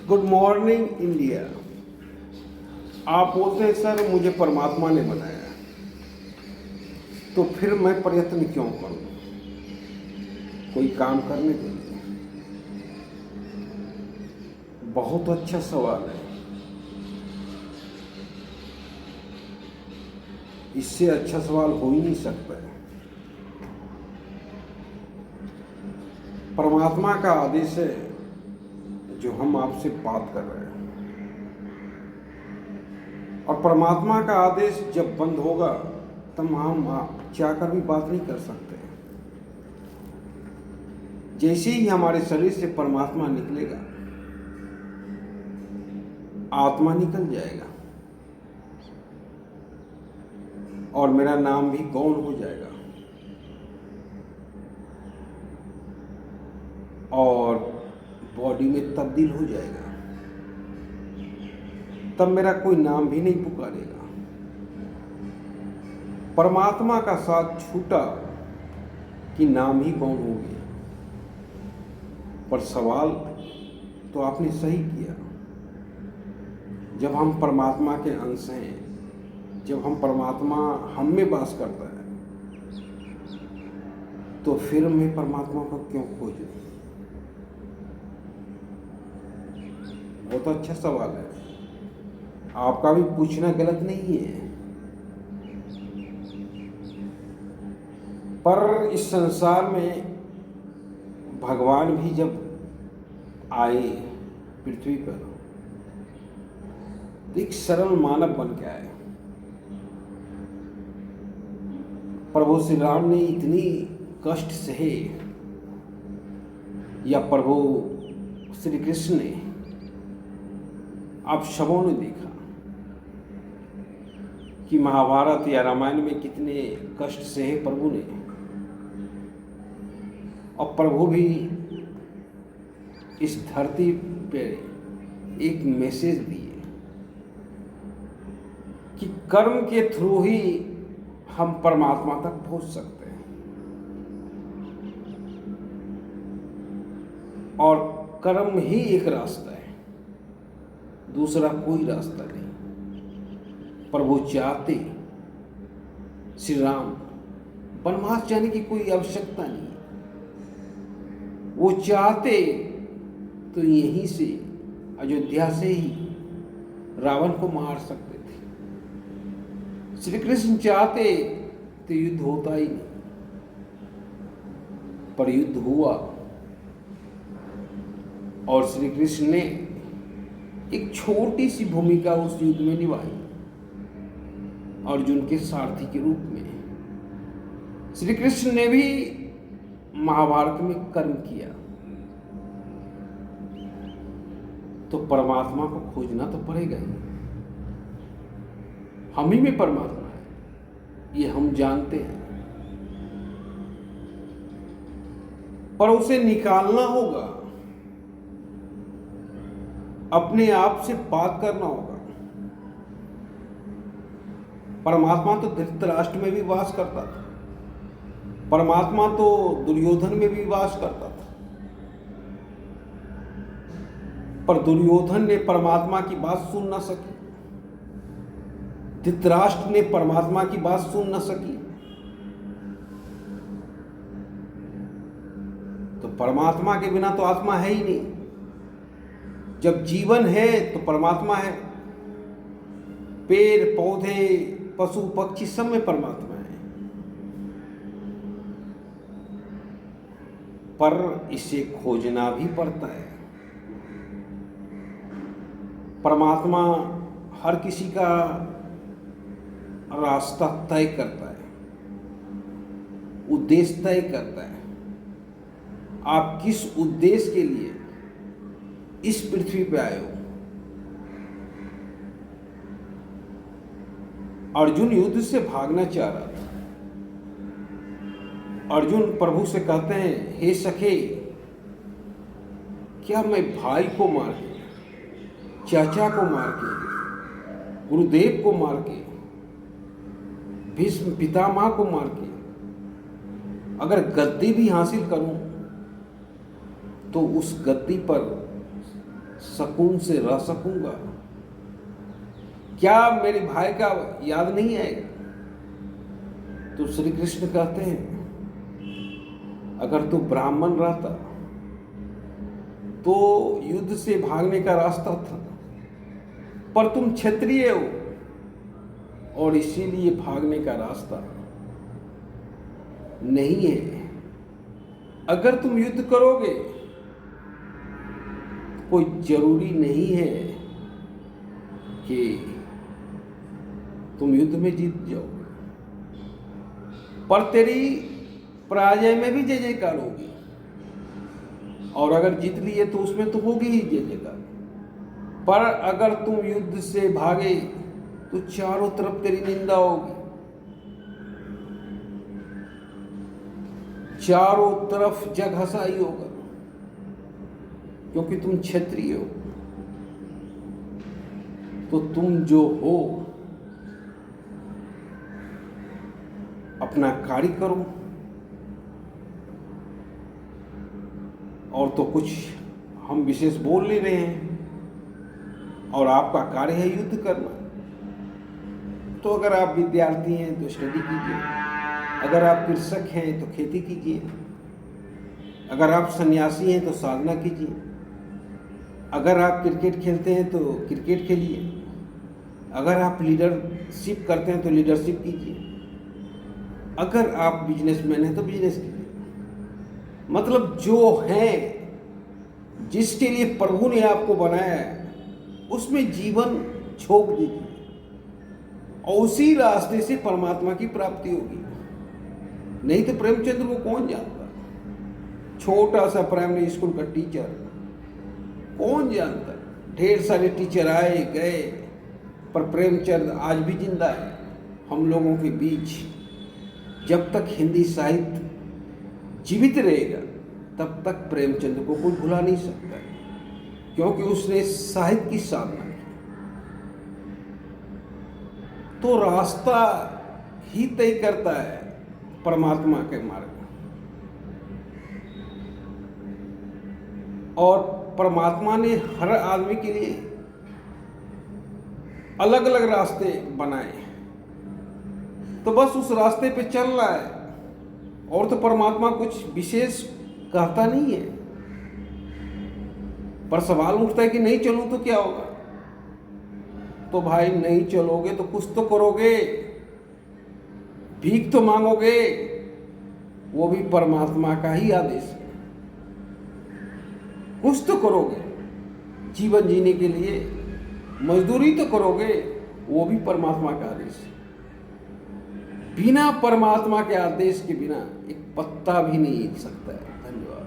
Good morning India. आप बोलते हैं सर मुझे परमात्मा ने बनाया, तो फिर मैं प्रयत्न क्यों करूं कोई काम करने के लिए? बहुत अच्छा सवाल है। इससे अच्छा सवाल हो ही नहीं सकता है। परमात्मा का आदेश है जो हम आपसे बात कर रहे हैं, और परमात्मा का आदेश जब बंद होगा तब हम चाहकर भी बात नहीं कर सकते। जैसे ही हमारे शरीर से परमात्मा निकलेगा, आत्मा निकल जाएगा और मेरा नाम भी गौण हो जाएगा और बॉडी में तब्दील हो जाएगा। तब मेरा कोई नाम भी नहीं पुकारेगा। परमात्मा का साथ छूटा कि नाम ही गौण हो गया। पर सवाल तो आपने सही किया। जब हम परमात्मा के अंश हैं, जब हम परमात्मा हम में वास करता है, तो फिर मैं परमात्मा को क्यों खोजूं? बहुत अच्छा सवाल है। आपका भी पूछना गलत नहीं है। पर इस संसार में भगवान भी जब आए पृथ्वी पर, तो एक सरल मानव बन के आए। प्रभु श्री राम ने इतनी कष्ट सहे, या प्रभु श्री कृष्ण ने, आप सबों ने देखा कि महाभारत या रामायण में कितने कष्ट सहे प्रभु ने, और प्रभु भी इस धरती पे एक मैसेज दिए कि कर्म के थ्रू ही हम परमात्मा तक पहुंच सकते हैं, और कर्म ही एक रास्ता है, दूसरा कोई रास्ता नहीं। प्रभु चाहते श्री राम वनवास जाने की कोई आवश्यकता नहीं। वो चाहते तो यहीं से, अयोध्या से ही रावण को मार सकते थे। श्री कृष्ण चाहते तो युद्ध होता ही नहीं, पर युद्ध हुआ, और श्री कृष्ण ने एक छोटी सी भूमिका उस युद्ध में निभाई, अर्जुन के सारथी के रूप में। श्री कृष्ण ने भी महाभारत में कर्म किया। तो परमात्मा को खोजना तो पड़ेगा ही। हम ही में परमात्मा है, ये हम जानते हैं, पर उसे निकालना होगा, अपने आप से बात करना होगा। परमात्मा तो धृतराष्ट्र में भी वास करता था, परमात्मा तो दुर्योधन में भी वास करता था, पर दुर्योधन ने परमात्मा की बात सुन न सकी, धृतराष्ट्र ने परमात्मा की बात सुन न सकी। तो परमात्मा के बिना तो आत्मा है ही नहीं। जब जीवन है तो परमात्मा है। पेड़ पौधे पशु पक्षी सब में परमात्मा है, पर इसे खोजना भी पड़ता है। परमात्मा हर किसी का रास्ता तय करता है, उद्देश्य तय करता है। आप किस उद्देश्य के लिए इस पृथ्वी पे आए हो? अर्जुन युद्ध से भागना चाह रहा था। अर्जुन प्रभु से कहते हैं, हे सखे, क्या मैं भाई को मार के, चाचा को मार के, गुरुदेव को मार के, भीष्म पितामह को मार के अगर गद्दी भी हासिल करूं, तो उस गद्दी पर सुकून से रह सकूंगा? क्या मेरे भाई का याद नहीं आएगा? तो श्री कृष्ण कहते हैं, अगर तू ब्राह्मण रहता तो युद्ध से भागने का रास्ता था, पर तुम क्षत्रिय हो और इसीलिए भागने का रास्ता नहीं है। अगर तुम युद्ध करोगे कोई जरूरी नहीं है कि तुम युद्ध में जीत जाओगे, पर तेरी पराजय में भी जय जयकार होगी, और अगर जीत लिए तो उसमें तो होगी ही जय जयकार। पर अगर तुम युद्ध से भागे तो चारों तरफ तेरी निंदा होगी, चारों तरफ जग हंसाई होगा, क्योंकि तुम क्षत्रिय हो। तो तुम जो हो अपना कार्य करो, और तो कुछ हम विशेष बोल नहीं रहे हैं, और आपका कार्य है युद्ध करना। तो अगर आप विद्यार्थी हैं तो स्टडी कीजिए, अगर आप कृषक हैं तो खेती कीजिए, अगर आप सन्यासी हैं तो साधना कीजिए, अगर आप क्रिकेट खेलते हैं तो क्रिकेट खेलिए, अगर आप लीडरशिप करते हैं तो लीडरशिप कीजिए, अगर आप बिजनेसमैन हैं तो बिजनेस कीजिए। मतलब जो है, जिसके लिए प्रभु ने आपको बनाया है, उसमें जीवन झोंक दीजिए, और उसी रास्ते से परमात्मा की प्राप्ति होगी। नहीं तो प्रेमचंद्र को कौन जानता? छोटा सा प्राइमरी स्कूल का टीचर, कौन जानता? ढेर सारे टीचर आए गए, पर प्रेमचंद आज भी जिंदा है हम लोगों के बीच। जब तक हिंदी साहित्य जीवित रहेगा तब तक प्रेमचंद को कोई भुला नहीं सकता, क्योंकि उसने साहित्य की साधना की। तो रास्ता ही तय करता है परमात्मा के मार्ग, और परमात्मा ने हर आदमी के लिए अलग अलग रास्ते बनाए, तो बस उस रास्ते पे चल रहा है। और तो परमात्मा कुछ विशेष कहता नहीं है, पर सवाल उठता है कि नहीं चलूं तो क्या होगा? तो भाई नहीं चलोगे तो कुछ तो करोगे, भीख तो मांगोगे, वो भी परमात्मा का ही आदेश है। कुछ तो करोगे, जीवन जीने के लिए मजदूरी तो करोगे, वो भी परमात्मा का आदेश है। बिना परमात्मा के आदेश के बिना एक पत्ता भी नहीं हिल सकता है। धन्यवाद।